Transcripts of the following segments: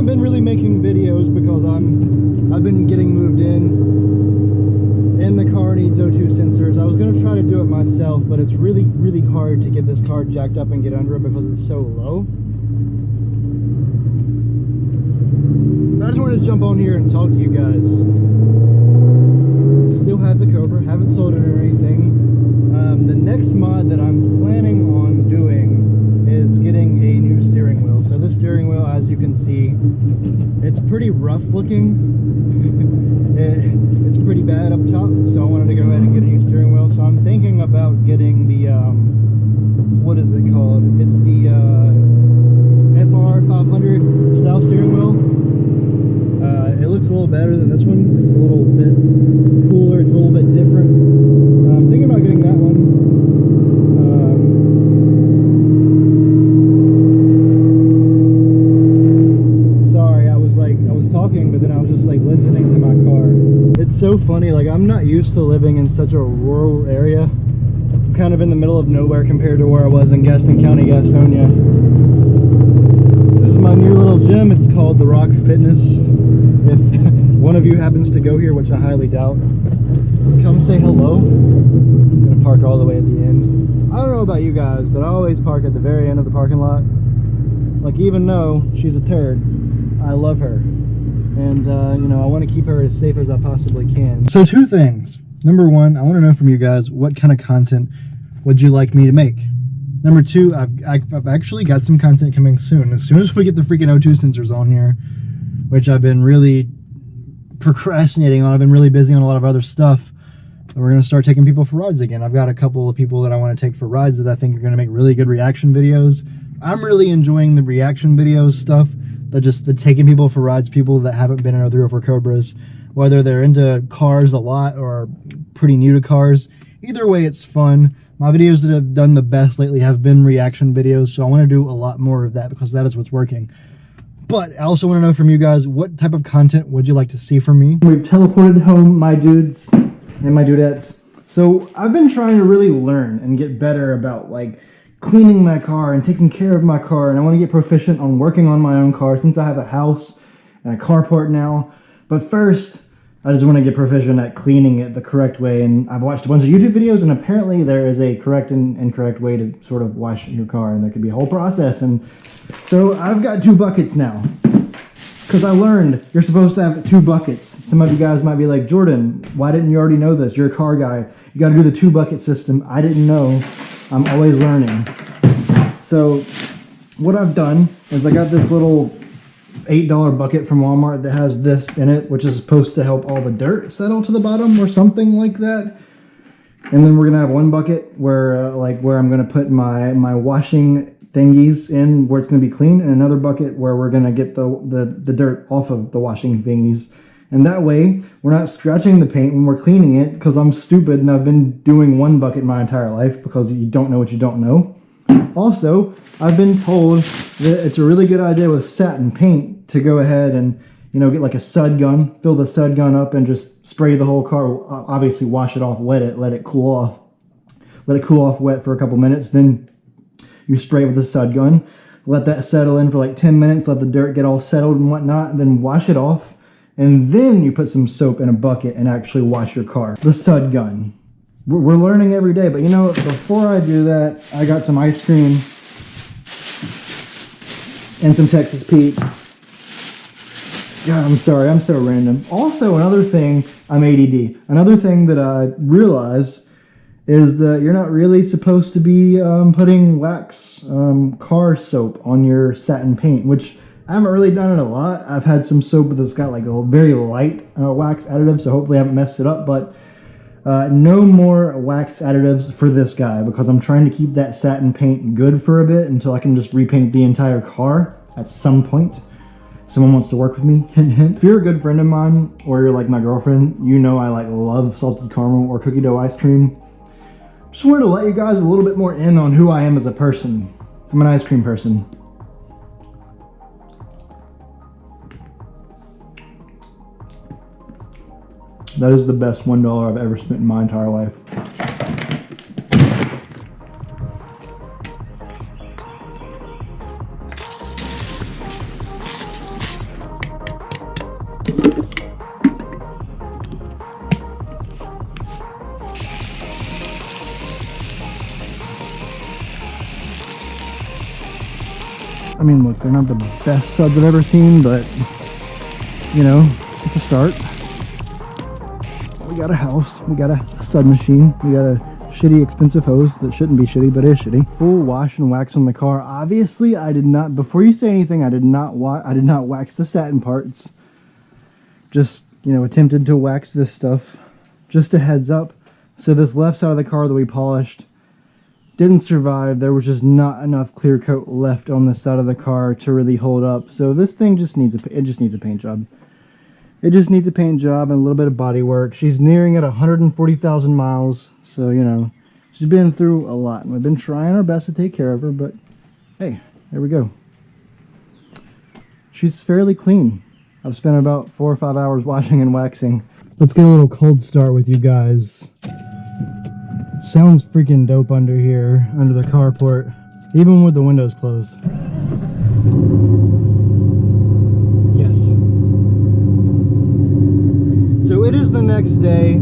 been really making videos because I've been getting moved in, and the car needs O2 sensors. I was gonna try to do it myself, but it's really, really hard to get this car jacked up and get under it because it's so low. But I just wanted to jump on here and talk to you guys. Still have the Cobra, haven't sold it or anything. The next mod that I'm planning on doing is getting a new steering wheel. So this steering wheel, as you can see, it's pretty rough looking. It's pretty bad up top, so I wanted to go ahead and get a new steering wheel. So I'm thinking about getting the, what is it called? It's the FR500 style steering wheel. It looks a little better than this one. It's a little bit cooler, it's a little bit different. I'm thinking about getting that one. Sorry, I was talking, but then I was just like listening to my car. It's so funny, like I'm not used to living in such a rural area. I'm kind of in the middle of nowhere compared to where I was in Gaston County, Gastonia. This is my new little gym. It's called The Rock Fitness. If one of you happens to go here, which I highly doubt, come say hello. I'm gonna park all the way at the end. I don't know about you guys, but I always park at the very end of the parking lot. Like, even though she's a turd, I love her. And, you know, I want to keep her as safe as I possibly can. So 2 things. Number 1, I want to know from you guys, what kind of content would you like me to make? Number 2, I've actually got some content coming soon. As soon as we get the freaking O2 sensors on here, which I've been really procrastinating on. I've been really busy on a lot of other stuff. We're going to start taking people for rides again. I've got a couple of people that I want to take for rides that I think are going to make really good reaction videos. I'm really enjoying the reaction videos stuff, the taking people for rides, people that haven't been in our 304 Cobras, whether they're into cars a lot or pretty new to cars. Either way, it's fun. My videos that have done the best lately have been reaction videos, so I want to do a lot more of that because that is what's working. But I also want to know from you guys, what type of content would you like to see from me? We've teleported home, my dudes and my dudettes. So I've been trying to really learn and get better about like cleaning my car and taking care of my car. And I want to get proficient on working on my own car since I have a house and a carport now. But first, I just want to get proficient at cleaning it the correct way. And I've watched a bunch of YouTube videos, and apparently there is a correct and incorrect way to sort of wash your car. And there could be a whole process. And so I've got 2 buckets now, because I learned you're supposed to have 2 buckets. Some of you guys might be like, Jordan, why didn't you already know this? You're a car guy. You got to do the 2 bucket system. I didn't know. I'm always learning. So what I've done is I got this little $8 bucket from Walmart that has this in it, which is supposed to help all the dirt settle to the bottom or something like that. And then we're gonna have 1 bucket where where I'm gonna put my washing thingies in, where it's going to be clean, and another bucket where we're going to get the dirt off of the washing thingies. And that way we're not scratching the paint when we're cleaning it, because I'm stupid and I've been doing 1 bucket my entire life, because you don't know what you don't know. Also, I've been told that it's a really good idea with satin paint to go ahead and, you know, get like a sud gun, fill the sud gun up and just spray the whole car. Obviously wash it off, let it cool off. Let it cool off wet for a couple minutes, then you spray it with a sud gun, let that settle in for like 10 minutes, let the dirt get all settled and whatnot, and then wash it off, and then you put some soap in a bucket and actually wash your car. The sud gun. We're learning every day, but you know, before I do that, I got some ice cream and some Texas Pete. God, I'm sorry, I'm so random. Also, another thing, I'm ADD. Another thing that I realized is that you're not really supposed to be putting wax car soap on your satin paint, which I haven't really done it a lot. I've had some soap that's got like a very light wax additive, so hopefully I haven't messed it up, but no more wax additives for this guy, because I'm trying to keep that satin paint good for a bit until I can just repaint the entire car at some point. Someone wants to work with me, hint hint. If you're a good friend of mine, or you're like my girlfriend, you know I love salted caramel or cookie dough ice cream. Just wanted to let you guys a little bit more in on who I am as a person. I'm an ice cream person. That is the best $1 I've ever spent in my entire life. I mean, look, they're not the best suds I've ever seen, but, you know, it's a start. We got a house, we got a sud machine, we got a shitty expensive hose that shouldn't be shitty, but is shitty. Full wash and wax on the car. Obviously, I did not, before you say anything, I did not wax the satin parts. Just, you know, attempted to wax this stuff. Just a heads up. So this left side of the car that we polished didn't survive. There was just not enough clear coat left on the side of the car to really hold up. So this thing just needs a paint job. It just needs a paint job and a little bit of body work. She's nearing at 140,000 miles. So, you know, she's been through a lot. And we've been trying our best to take care of her, but hey, there we go. She's fairly clean. I've spent about 4 or 5 hours washing and waxing. Let's get a little cold start with you guys. It sounds freaking dope under here, under the carport, even with the windows closed. Yes. So it is the next day.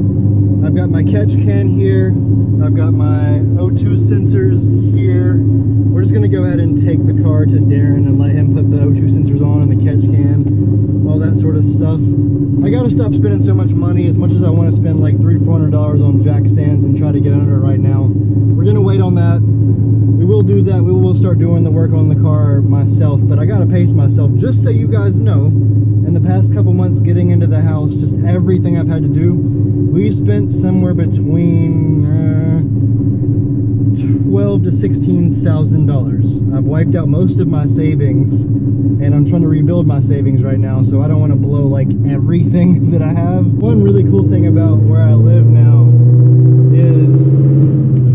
I've got my catch can here. I've got my O2 sensors here. We're just gonna go ahead and take the car to Darren and let him put the O2 sensors on and the catch can, all that sort of stuff. I gotta stop spending so much money. As much as I want to spend like $300-400 on jack stands and try to get under it right now, we're gonna wait on that. We will do that. We will start doing the work on the car myself, but I gotta pace myself. Just so you guys know, in the past couple months getting into the house, just everything I've had to do, we spent somewhere between $12,000 to $16,000. I've wiped out most of my savings, and I'm trying to rebuild my savings right now, so I don't want to blow like everything that I have. One really cool thing about where I live now is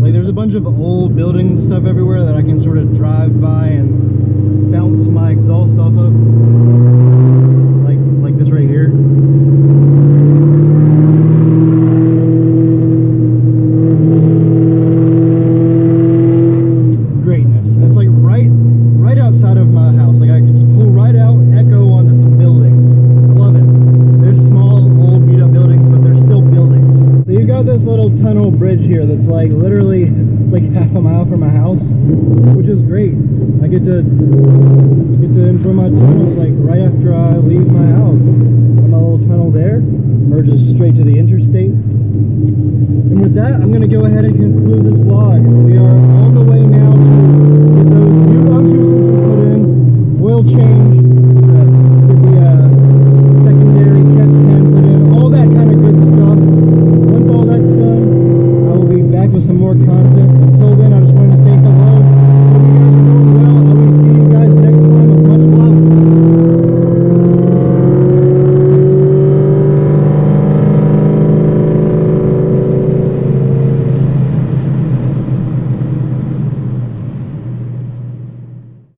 like there's a bunch of old buildings and stuff everywhere that I can sort of drive by and bounce my exhaust off of, like this right here. Here that's like literally it's like half a mile from my house, which is great. I get to enjoy my tunnels like right after I leave my house. And my little tunnel there merges straight to the interstate. And with that, I'm gonna go ahead and conclude this vlog. We are